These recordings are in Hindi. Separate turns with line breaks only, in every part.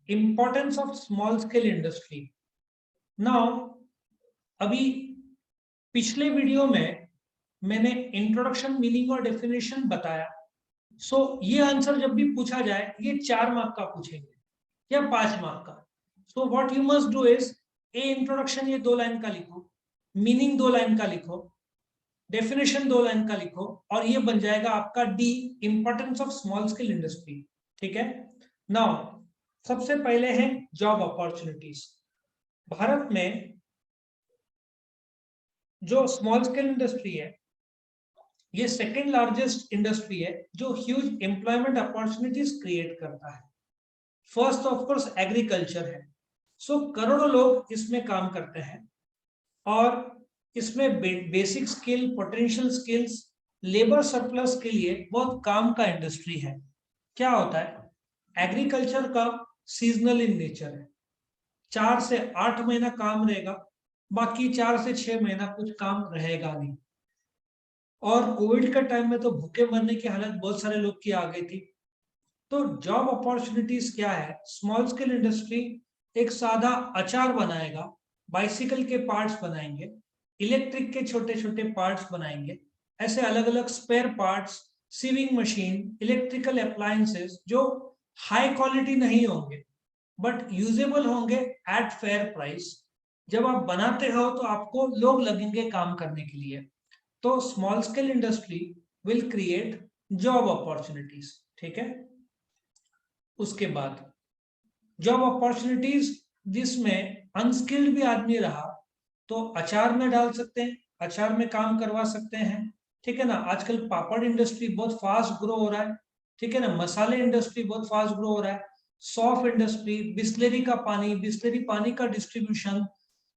Importance of small scale industry. Now अभी पिछले वीडियो में मैंने इंट्रोडक्शन, मीनिंग और डेफिनेशन बताया। ये आंसर जब भी पूछा जाए ये 4 मार्क का पूछेंगे या 5 मार्क का। What you must do is, A introduction ये 2 लाइन का लिखो, मीनिंग 2 लाइन का लिखो, डेफिनेशन 2 लाइन का लिखो, और ये बन जाएगा आपका D, importance of small scale industry. ठीक है। नाउ सबसे पहले है जॉब अपॉर्चुनिटीज। भारत में जो स्मॉल स्केल इंडस्ट्री है ये सेकेंड लार्जेस्ट इंडस्ट्री है जो ह्यूज एम्प्लॉयमेंट अपॉर्चुनिटीज क्रिएट करता है। फर्स्ट ऑफ कोर्स एग्रीकल्चर है। करोड़ों लोग इसमें काम करते हैं और इसमें basic skill, potential skills, labour surplus के लिए बहुत काम का इंडस्ट्री है। क्या होता है एग्रीकल्चर का, सीजनल इन नेचर है। 4 से 8 महीना काम रहेगा, बाकी 4 से 6 महीना कुछ काम रहेगा नहीं। और कोविड के टाइम में तो भूखे मरने की हालत बहुत सारे लोग की आ गई थी। तो जॉब अपॉर्चुनिटीज क्या है, स्मॉल स्केल इंडस्ट्री एक सादा अचार बनाएगा, बाइसिकल के पार्ट्स बनाएंगे, इलेक्ट्रिक के छोटे छोटे पार्ट्स बनाएंगे, ऐसे अलग अलग spare parts, sewing machine, electrical appliances जो हाई क्वालिटी नहीं होंगे बट यूजेबल होंगे एट फेयर प्राइस। जब आप बनाते हो तो आपको लोग लगेंगे काम करने के लिए। तो small scale industry will create job opportunities. ठीक है। उसके बाद जॉब अपॉर्चुनिटीज जिसमें अनस्किल्ड भी आदमी रहा तो अचार में डाल सकते हैं, अचार में काम करवा सकते हैं। ठीक है ना। आजकल पापड़ इंडस्ट्री बहुत फास्ट ग्रो हो रहा है। ठीक है ना। मसाले इंडस्ट्री बहुत फास्ट ग्रो हो रहा है। सॉफ्ट इंडस्ट्री, बिस्लरी का पानी, बिस्लरी पानी का डिस्ट्रीब्यूशन,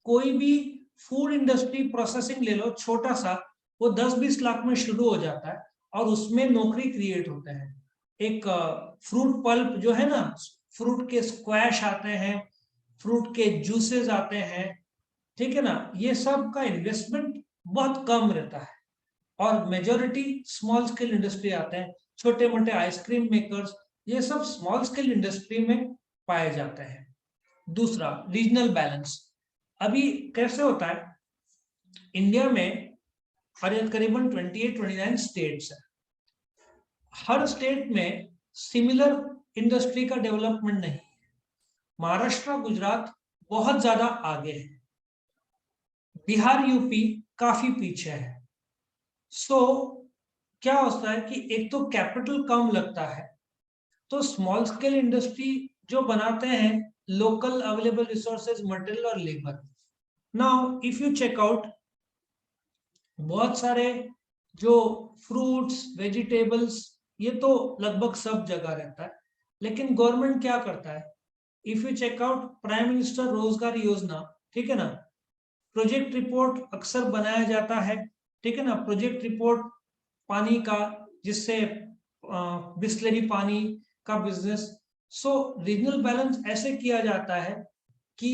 कोई भी फूड इंडस्ट्री प्रोसेसिंग ले लो छोटा सा, वो 10-20 लाख में शुरू हो जाता है और उसमें नौकरी क्रिएट होते हैं। एक फ्रूट पल्प जो है ना, फ्रूट के स्क्वैश आते हैं, फ्रूट के जूसेस आते हैं, ठीक है ना, ये सब का इन्वेस्टमेंट बहुत कम रहता है और मेजोरिटी स्मॉल स्केल इंडस्ट्री आते हैं। छोटे मोटे आइसक्रीम मेकर्स, ये सब स्मॉल स्केल इंडस्ट्री में पाए जाते हैं। दूसरा रीजनल बैलेंस। अभी कैसे होता है, इंडिया में करीबन 28-29 स्टेट्स है। हर स्टेट में सिमिलर इंडस्ट्री का डेवलपमेंट नहीं है। महाराष्ट्र, गुजरात बहुत ज्यादा आगे है, बिहार, यूपी काफी पीछे है। क्या होता है कि एक तो कैपिटल कम लगता है, तो स्मॉल स्केल इंडस्ट्री जो बनाते हैं लोकल अवेलेबल रिसोर्सेज, मटेरियल और लेबर। Now if you check out, बहुत सारे जो फ्रूट्स, वेजिटेबल्स, ये तो लगभग सब जगह रहता है, लेकिन गवर्नमेंट क्या करता है, if you check out prime minister Rozgar Yojana, ठीक है ना, प्रोजेक्ट रिपोर्ट अक्सर बनाया जाता है। ठीक है ना। प्रोजेक्ट रिपोर्ट पानी का, जिससे बिस्लरी पानी का बिजनेस। रीजनल बैलेंस ऐसे किया जाता है कि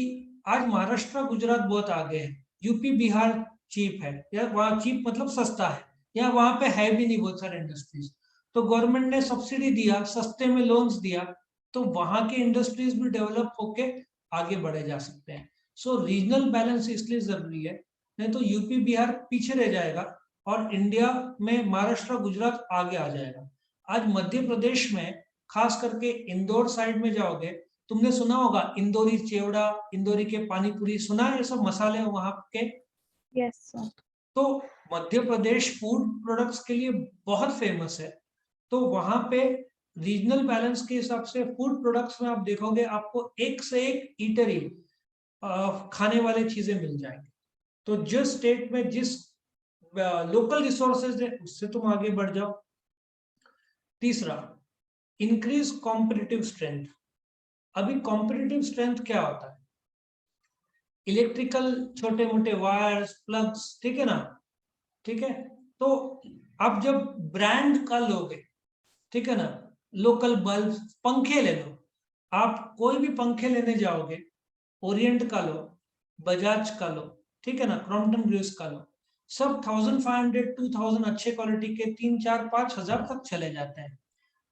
आज महाराष्ट्र, गुजरात बहुत आगे है, यूपी, बिहार चीप है, या वहाँ चीप मतलब सस्ता है, या वहां पे है भी नहीं बहुत सारे इंडस्ट्रीज, तो गवर्नमेंट ने सब्सिडी दिया, सस्ते में लोन्स दिया, तो वहां के इंडस्ट्रीज भी डेवलप होके आगे बढ़े जा सकते हैं। रीजनल बैलेंस इसलिए जरूरी है, नहीं तो यूपी, बिहार पीछे रह जाएगा और इंडिया में महाराष्ट्र, गुजरात आगे आ जाएगा। आज मध्य प्रदेश में खास करके इंदौर साइड में जाओगे, तुमने सुना होगा इंदौरी चेवड़ा, इंदौरी के पानी पूरी, सुना है ये सब मसाले वहां के।
Yes sir.
तो मध्य प्रदेश फूड प्रोडक्ट्स के लिए बहुत फेमस है। तो वहां पे रीजनल बैलेंस के हिसाब से फूड प्रोडक्ट्स में आप देखोगे आपको एक से एक ईटरी, खाने वाले चीजें मिल जाएंगी। तो जिस स्टेट में जिस लोकल रिसोर्सेज है उससे तुम आगे बढ़ जाओ। तीसरा, इंक्रीज कॉम्पिटिटिव स्ट्रेंथ। अभी कॉम्पिटिटिव स्ट्रेंथ क्या होता है, इलेक्ट्रिकल छोटे मोटे वायर्स, प्लग्स, ठीक है ना, ठीक है। तो आप जब ब्रांड का लोगे, ठीक है ना, लोकल बल्ब, पंखे ले लो, आप कोई भी पंखे लेने जाओगे, ओरिएंट का लो, बजाज का लो, ठीक है ना, क्रॉम्पटन ग्रीव्स का लो, सब 1500-2000 अच्छे क्वालिटी के 3-4-5 हजार तक चले जाते हैं।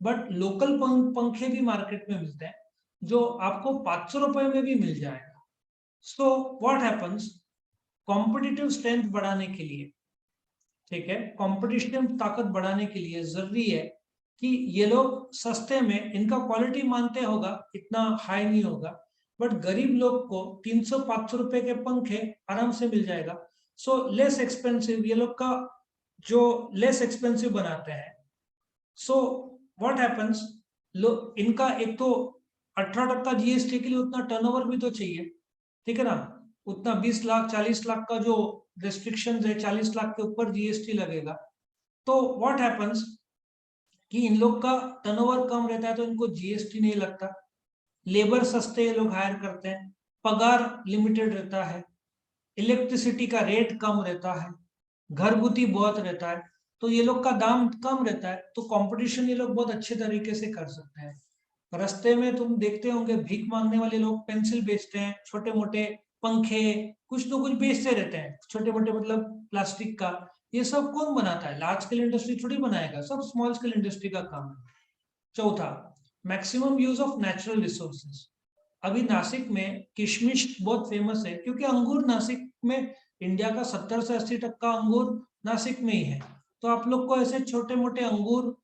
बट लोकल पंखे भी मार्केट में मिलते हैं, जो आपको 500 रुपए में भी मिल जाएगा। So what happens, competitive strength बढ़ाने के लिए, ठीक है, कॉम्पिटिटिव ताकत बढ़ाने के लिए जरूरी है कि ये लोग सस्ते में, इनका क्वालिटी मानते होगा इतना हाई नहीं होगा, बट गरीब लोग को 300-500 रुपए के पंखे आराम से मिल जाएगा। सो लेस एक्सपेंसिव, ये लोग का जो लेस एक्सपेंसिव बनाते हैं। सो व्हाट हैपन्स, इनका एक तो 18% जीएसटी के लिए उतना टर्नओवर भी तो चाहिए, ठीक है ना, उतना 20 लाख 40 लाख का जो रेस्ट्रिक्शन है, 40 लाख के ऊपर जीएसटी लगेगा। तो व्हाट हैपन्स कि इन लोग का टर्नओवर कम रहता है तो इनको जीएसटी नहीं लगता, लेबर सस्ते ये लोग हायर करते हैं, पगार लिमिटेड रहता है, इलेक्ट्रिसिटी का रेट कम रहता है, घरगुती बहुत रहता है, तो ये लोग का दाम कम रहता है, तो कंपटीशन ये लोग बहुत अच्छे तरीके से कर सकते हैं। रास्ते में तुम देखते होंगे भीख मांगने वाले लोग पेंसिल बेचते हैं, छोटे मोटे पंखे, कुछ तो कुछ बेचते रहते हैं, छोटे मोटे मतलब प्लास्टिक का। ये सब कौन बनाता है? लार्ज स्केल इंडस्ट्री थोड़ी बनाएगा, सब स्मॉल स्केल इंडस्ट्री का काम है। चौथा, maximum use of natural resources. अभी नासिक में किशमिश बहुत फेमस है, क्योंकि अंगूर नासिक में, इंडिया का 70 से 80% अंगूर नासिक में ही है। तो आप लोग को ऐसे छोटे मोटे अंगूर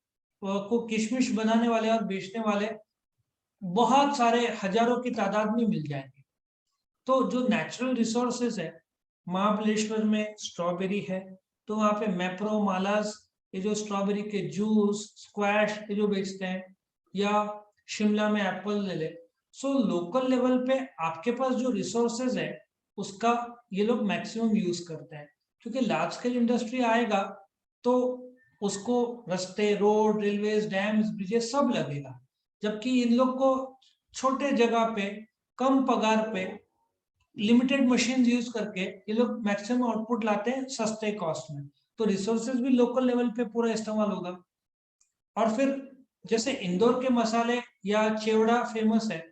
को किशमिश बनाने वाले और बेचने वाले बहुत सारे हजारों की तादाद में मिल जाएंगे। तो जो नेचुरल रिसोर्सेज है, महाबलेश्वर में स्ट्रॉबेरी है, तो वहां पे मैप्रो मालास, ये जो स्ट्रॉबेरी के जूस स्क्वैश ये जो बेचते हैं, या शिमला में एप्पल ले ले। सो लोकल लेवल पे आपके पास जो रिसोर्सेज है उसका ये लोग मैक्सिमम यूज करते हैं, क्योंकि लार्ज स्केल इंडस्ट्री आएगा तो उसको रास्ते, रोड, रेलवेज, डैम्स, ब्रिजेस सब लगेगा, जबकि इन लोग को छोटे जगह पे, कम पगार पे, लिमिटेड मशीन यूज करके ये लोग मैक्सिमम आउटपुट लाते हैं सस्ते कॉस्ट में, तो रिसोर्सेज भी लोकल लेवल पे पूरा इस्तेमाल होगा। और फिर जैसे इंदौर के मसाले या चिवड़ा फेमस है,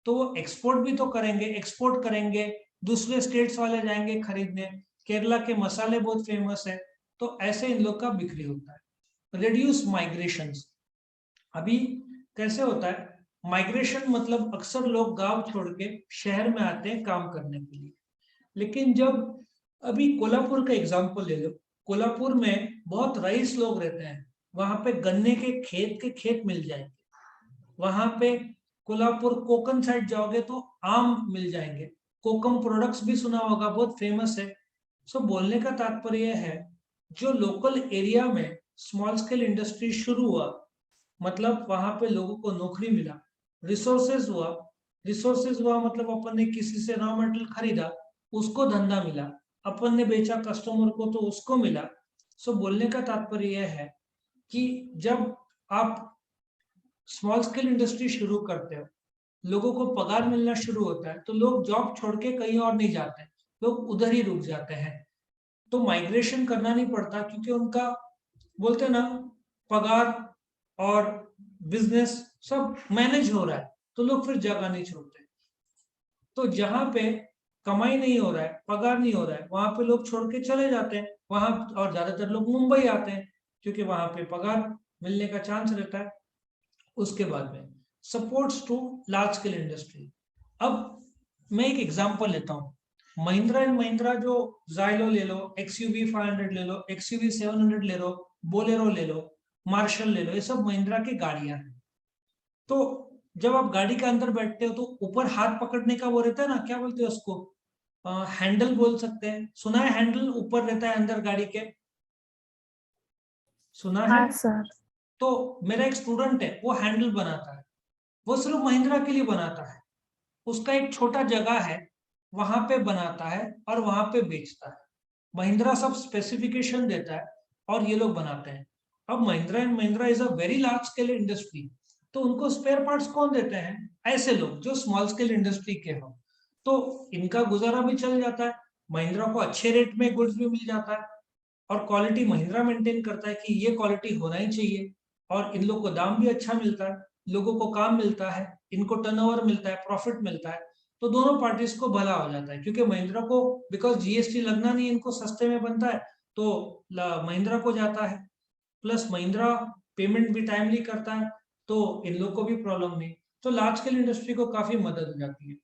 तो वो एक्सपोर्ट भी तो करेंगे, एक्सपोर्ट करेंगे, दूसरे स्टेट्स वाले जाएंगे खरीदने। केरला के मसाले बहुत फेमस है, तो ऐसे इन लोग का बिक्री होता है। रिड्यूस माइग्रेशन, अभी कैसे होता है माइग्रेशन, मतलब अक्सर लोग गांव छोड़ के शहर में आते हैं काम करने के लिए, लेकिन जब, अभी कोल्हापुर का एग्जांपल ले लो, कोल्हापुर में बहुत रईस लोग रहते हैं, वहां पे गन्ने के खेत मिल जाएंगे, वहां पे कोल्हापुर कोकन साइड जाओगे तो आम मिल जाएंगे, कोकम प्रोडक्ट्स भी सुना होगा, बहुत फेमस है। सो बोलने का तात्पर्य है, जो लोकल एरिया में स्मॉल स्केल इंडस्ट्री शुरू हुआ, मतलब वहां पे लोगों को नौकरी मिला, रिसोर्सेज हुआ, रिसोर्सेज हुआ मतलब अपन ने किसी से रॉ मटेरियल खरीदा, उसको धंधा मिला, अपन ने बेचा कस्टमर को तो उसको मिला। सो बोलने का तात्पर्य यह है कि जब आप स्मॉल स्केल इंडस्ट्री शुरू करते हो, लोगों को पगार मिलना शुरू होता है, तो लोग जॉब छोड़ के कहीं और नहीं जाते, लोग उधर ही रुक जाते हैं, तो माइग्रेशन करना नहीं पड़ता, क्योंकि उनका, बोलते ना, पगार और बिजनेस सब मैनेज हो रहा है, तो लोग फिर जगह नहीं छोड़ते। तो जहां पे कमाई नहीं हो रहा है, पगार नहीं हो रहा है, वहां पे लोग छोड़ के चले जाते हैं वहां, और ज्यादातर लोग मुंबई आते हैं, क्योंकि वहां पे पगार मिलने का चांस रहता है। उसके बाद में supports to large scale industry. अब मैं एक एग्जांपल लेता हूँ, महिंद्रा एंड महिंद्रा, जो जाइलो ले लो, XUV 500 ले लो, XUV 700 ले लो, बोलेरो ले लो, मार्शल ले लो, ये सब महिंद्रा की गाड़ियां हैं। तो जब आप गाड़ी के अंदर बैठते हो तो ऊपर हाथ पकड़ने का वो रहता है ना, क्या बोलते हैं उसको, हैंडल बोल सकते हैं, सुना है, हैंडल ऊपर रहता है अंदर गाड़ी के, सुना है?
हाँ सर।
तो मेरा एक स्टूडेंट है, वो हैंडल बनाता है, वो सिर्फ महिंद्रा के लिए बनाता है, उसका एक छोटा जगह है, वहां पे बनाता है और वहां पे बेचता है। महिंद्रा सब स्पेसिफिकेशन देता है और ये लोग बनाते हैं। अब Mahindra and Mahindra is a very large scale industry, तो उनको स्पेयर पार्ट्स कौन देते हैं? ऐसे लोग जो स्मॉल स्केल इंडस्ट्री के हो, तो इनका गुजारा भी चल जाता है, महिंद्रा को अच्छे रेट में गुड्स भी मिल जाता है, और क्वालिटी महिंद्रा मेंटेन करता है कि ये क्वालिटी होना ही चाहिए, और इन लोग को दाम भी अच्छा मिलता है, लोगों को काम मिलता है, इनको टर्नओवर मिलता है, प्रॉफिट मिलता है, तो दोनों पार्टीज को भला हो जाता है, क्योंकि महिंद्रा को बिकॉज जीएसटी लगना नहीं, इनको सस्ते में बनता है, तो महिंद्रा को जाता है, प्लस महिंद्रा पेमेंट भी टाइमली करता है, तो इन लोग को भी प्रॉब्लम नहीं। तो लार्ज स्केल इंडस्ट्री को काफी मदद हो जाती है।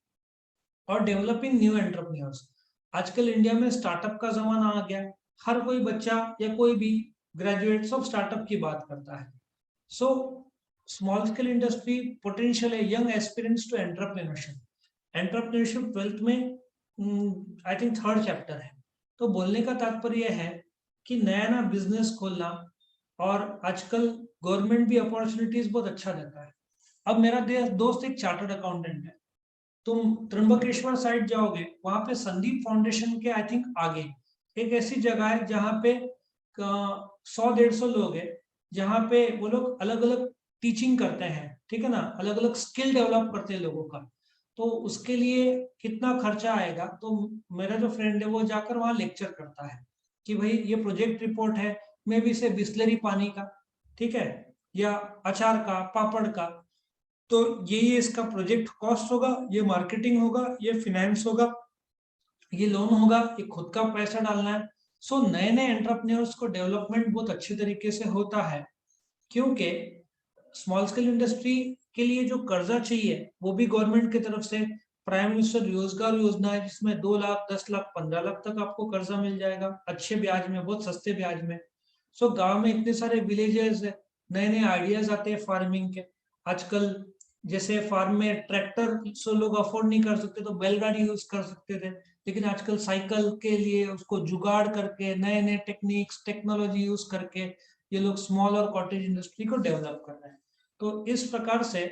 और डेवलपिंग न्यू एंटरप्रेन्योर्स, आजकल इंडिया में स्टार्टअप का जमाना आ गया है। हर कोई बच्चा या कोई भी ग्रेजुएट सब स्टार्टअप की बात करता है। So small scale industry potential है young aspirants to entrepreneurship. Entrepreneurship 12th में आई थिंक 3rd चैप्टर है। तो बोलने का तात्पर्य है कि नया नया बिजनेस खोलना, और आजकल गवर्नमेंट भी अपॉर्चुनिटीज बहुत अच्छा देता है। अब मेरा दोस्त एक चार्टर्ड अकाउंटेंट है, तुम त्र्यंबकेश्वर साइड जाओगे, वहां पे संदीप फाउंडेशन के आई थिंक आगे एक ऐसी जगह है जहाँ पे 100-150 लोग हैं, जहाँ पे वो लोग अलग अलग टीचिंग करते हैं, ठीक है ना, अलग अलग स्किल डेवलप करते हैं लोगों का। तो उसके लिए कितना खर्चा आएगा, तो मेरा जो फ्रेंड है वो जाकर वहाँ लेक्चर करता है कि भाई ये प्रोजेक्ट रिपोर्ट है, मे बी से बिस्लरी पानी का, ठीक है, या अचार का, पापड़ का, तो ये इसका प्रोजेक्ट कॉस्ट होगा, ये मार्केटिंग होगा, ये फाइनेंस होगा, ये लोन होगा, ये खुद का पैसा डालना है। सो नए नए एंटरप्रेन्योर्स को डेवलपमेंट बहुत अच्छे तरीके से होता है, क्योंकि स्मॉल स्केल इंडस्ट्री के लिए जो कर्जा चाहिए वो भी गवर्नमेंट की तरफ से प्राइम मिनिस्टर रोजगार योजना है, जिसमें 2 लाख 10 लाख 15 लाख तक आपको कर्जा मिल जाएगा अच्छे ब्याज में, बहुत सस्ते ब्याज में। सो गांव में इतने सारे विलेजेस है, नए नए आइडियाज आते हैं फार्मिंग के। आजकल जैसे फार्म में ट्रैक्टर सो लोग अफोर्ड नहीं कर सकते तो बैलगाड़ी यूज कर सकते थे, लेकिन आजकल साइकिल के लिए उसको जुगाड़ करके नए नए टेक्निक्स टेक्नोलॉजी यूज करके ये लोग स्मॉल और कॉटेज इंडस्ट्री को डेवलप कर रहे हैं। तो इस प्रकार से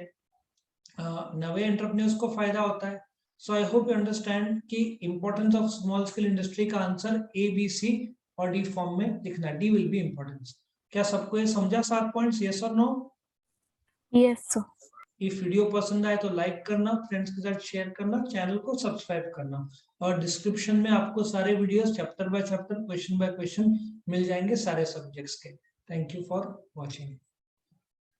नवे एंटरप्रेन्योर्स को फायदा होता है। So I hope you understand कि importance of small scale industry का आंसर ए बी सी और डी फॉर्म में लिखना है। D will be importance. क्या सबको ये समझा 7 पॉइंट्स, यस और no?
Yes sir.
If video पसंद आए तो लाइक करना, फ्रेंड्स के साथ शेयर करना, चैनल को सब्सक्राइब करना, और डिस्क्रिप्शन में आपको सारे videos chapter by chapter, question by question मिल जाएंगे सारे सब्जेक्ट्स के। Thank you for watching.